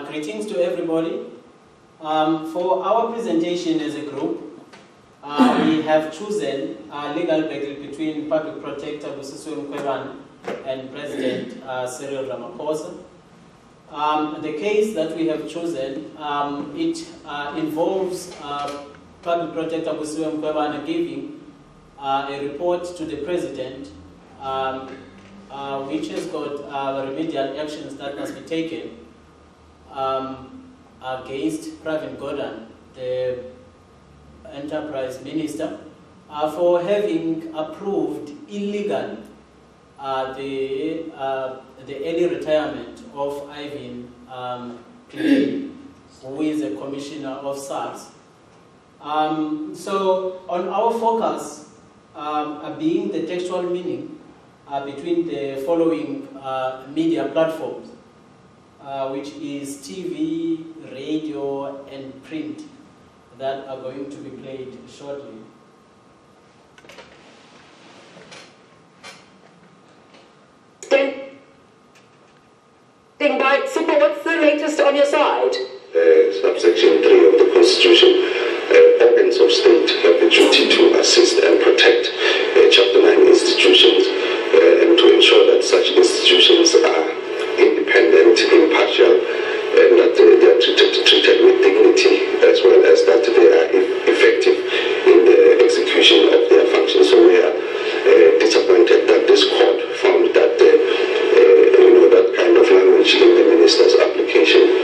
Greetings to everybody. For our presentation as a group, we have chosen a legal battle between Public Protector Zethu and President Cyril Ramaphosa. The case that we have chosen, it involves Public Protector Zethu giving a report to the President which has got remedial actions that must be taken against Pravin Gordhan, the Enterprise Minister, for having approved illegally the early retirement of Ivan Plati, who is a commissioner of SARS. So on our focus being the textual meaning between the following media platforms, which is TV, radio, and print, that are going to be played shortly. By Super, what's the latest on your side? Subsection 3 of the Constitution, organs of state have the duty to assist and protect Chapter 9 institutions and to ensure that such institutions are independent, impartial, and that they are treated with dignity, as well as that they are effective in the execution of their functions. So we are disappointed that this court found that that kind of language in the minister's application.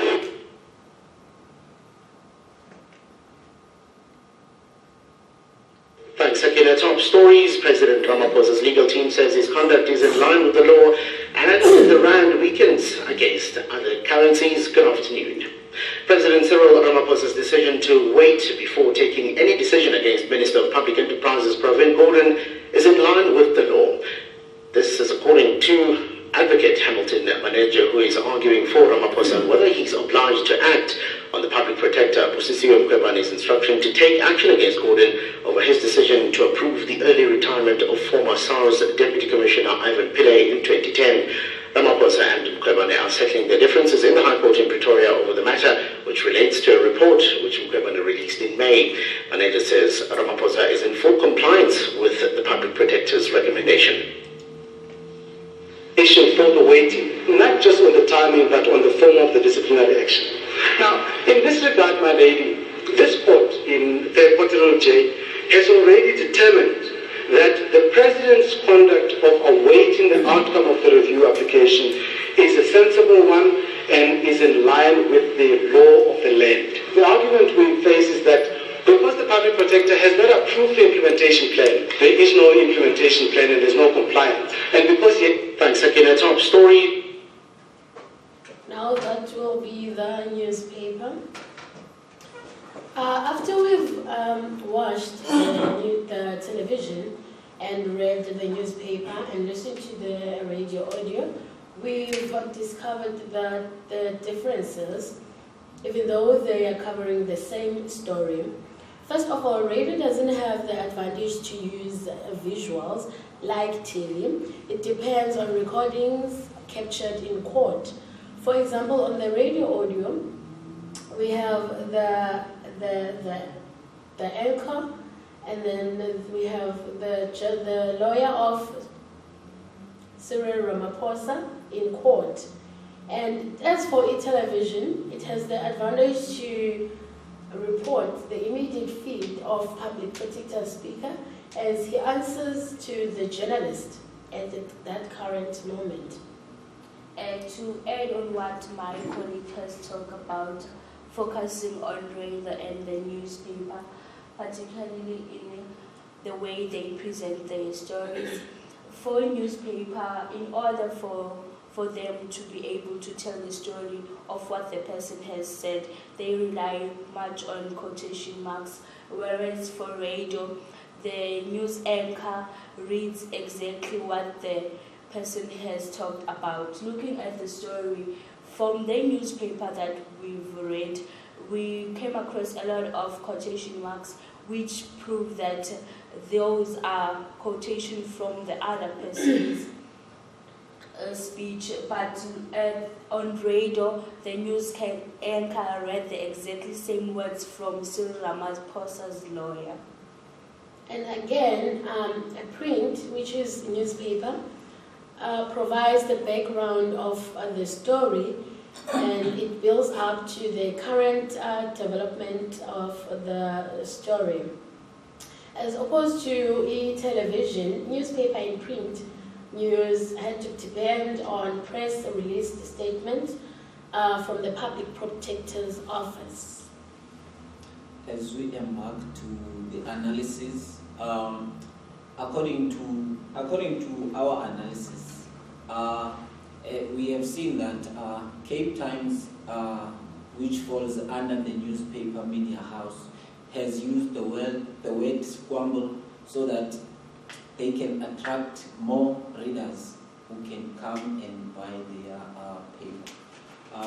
Thanks, Akila. Top stories. President Ramaphosa's legal team says his conduct is in line with the law and the rand weakens against other currencies. Good afternoon. President Cyril Ramaphosa's decision to wait before taking any decision against Minister of Public Enterprises Pravin Gordhan is in line with the law. This is according to Advocate Hamilton Maneja, who is arguing for Ramaphosa whether he's obliged to act on the Public Protector Zethu instruction to take action against Gordhan over his decision to approve the early retirement of former SARS Deputy Commissioner Ivan Pillay in 2010. Ramaphosa and Mkhwebane are settling their differences in the High Court in Pretoria over the matter, which relates to a report which Mkhwebane released in May. Maneja says Ramaphosa is in full compliance with the Public Protector's recommendation. For the waiting, not just on the timing, but on the form of the disciplinary action. Now, in this regard, my lady, this court in Potterell J has already determined that the President's conduct of awaiting the outcome of the review application is a sensible one and is in line with the law of the land. The argument we face is that because the Public Protector has not approved the implementation plan, there is no implementation plan and there's no compliance. And because Thanks, Akina. Top story. Now that will be the newspaper. After we've watched the television and read the newspaper and listened to the radio audio, we've discovered that the differences, even though they are covering the same story. First of all, radio doesn't have the advantage to use visuals like TV. It depends on recordings captured in court. For example, on the radio audio, we have the anchor, and then we have the lawyer of Cyril Ramaphosa in court. And as for television, it has the advantage to report the immediate feed of Public Protector Speaker as he answers to the journalist at that current moment. To add on what my colleague has talked about, focusing on radio and the newspaper, particularly in the way they present their stories. For a newspaper, in order for them to be able to tell the story of what the person has said, they rely much on quotation marks, whereas for radio, the news anchor reads exactly what the person has talked about. Looking at the story from the newspaper that we've read, we came across a lot of quotation marks which prove that those are quotations from the other person's speech, but on radio, the news anchor read the exactly same words from Cyril Ramaphosa's lawyer. And again, a print, which is newspaper, provides the background of the story, and it builds up to the current development of the story. As opposed to e-television, newspaper in print news had to depend on press release statements from the Public Protector's Office. As we embark to the analysis, according to our analysis, we have seen that Cape Times, which falls under the newspaper media house, has used the word squamble so that they can attract more readers who can come and buy their paper.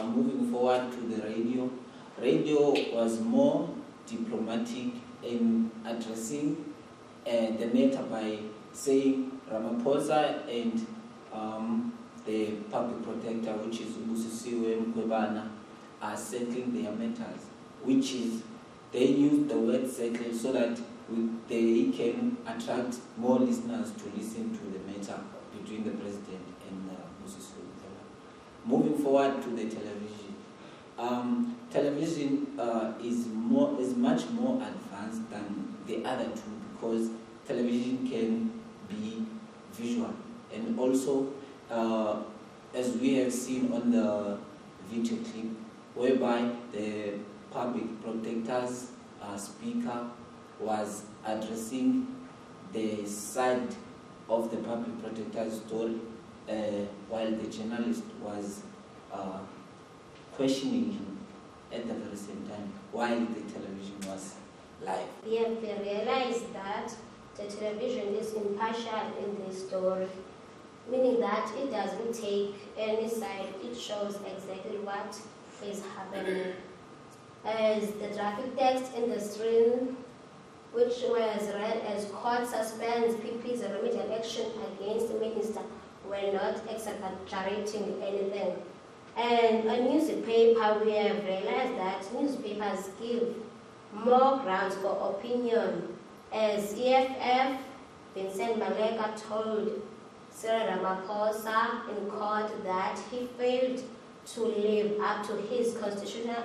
Moving forward to the radio, radio was more diplomatic in addressing the matter by saying Ramaphosa and the public protector, which is Ubusisiwe Mkwebana, are settling their matters, which is they use the word settle so that they can attract more listeners to listen to the matter between the president and Ubusisiwe Mkwebana. Moving forward to the television, television is much more advanced than the other two because television can be visual, and also as we have seen on the video clip, whereby the public protector's speaker was addressing the side of the public protector's story, while the journalist was questioning him at the very same time while the television was live. They realized that the television is impartial in this story, meaning that it doesn't take any side, it shows exactly what is happening. As the graphic text in the screen, which was read as court suspends PP's remedial action against the minister, were not exaggerating anything. And a newspaper, we have realized that newspapers give more grounds for opinion. As EFF, Vincent Maleka told Cyril Ramaphosa in court that he failed to live up to his constitutional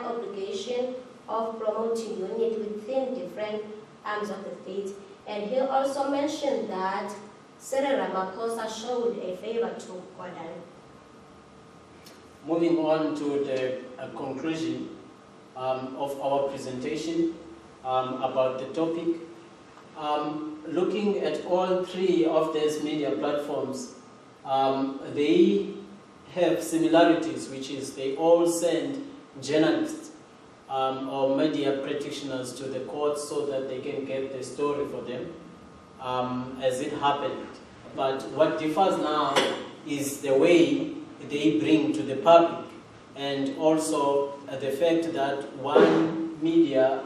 obligation of promoting unity within different arms of the state. And he also mentioned that Cyril Ramaphosa showed a favor to Gordon. Moving on to the conclusion of our presentation about the topic. Looking at all three of these media platforms, they have similarities, which is they all send journalists or media practitioners to the courts so that they can get the story for them as it happened. But what differs now is the way they bring to the public, and also the fact that one media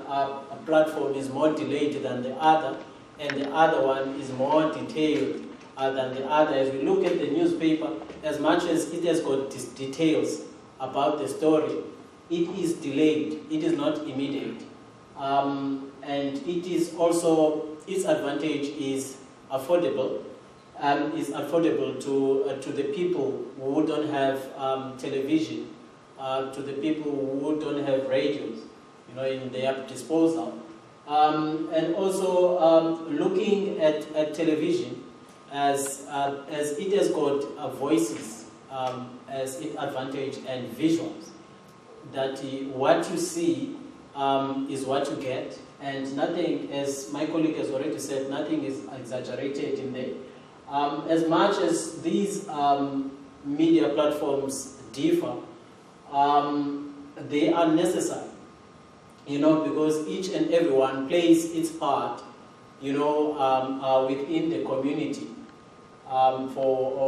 platform is more delayed than the other, and the other one is more detailed than the other. As we look at the newspaper, as much as it has got details about the story, it is delayed, it is not immediate. And it is also, its advantage is affordable, to the people who don't have television, to the people who don't have radios, in their disposal. And also looking at television as it has got voices as its advantage and visuals, that what you see is what you get, and nothing, as my colleague has already said, nothing is exaggerated in there. As much as these media platforms differ, they are necessary, because each and everyone plays its part, within the community for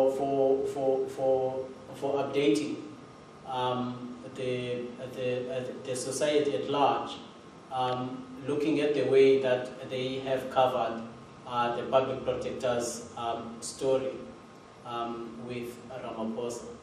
updating the society at large, looking at the way that they have covered the public protector's story. with Ramaphosa.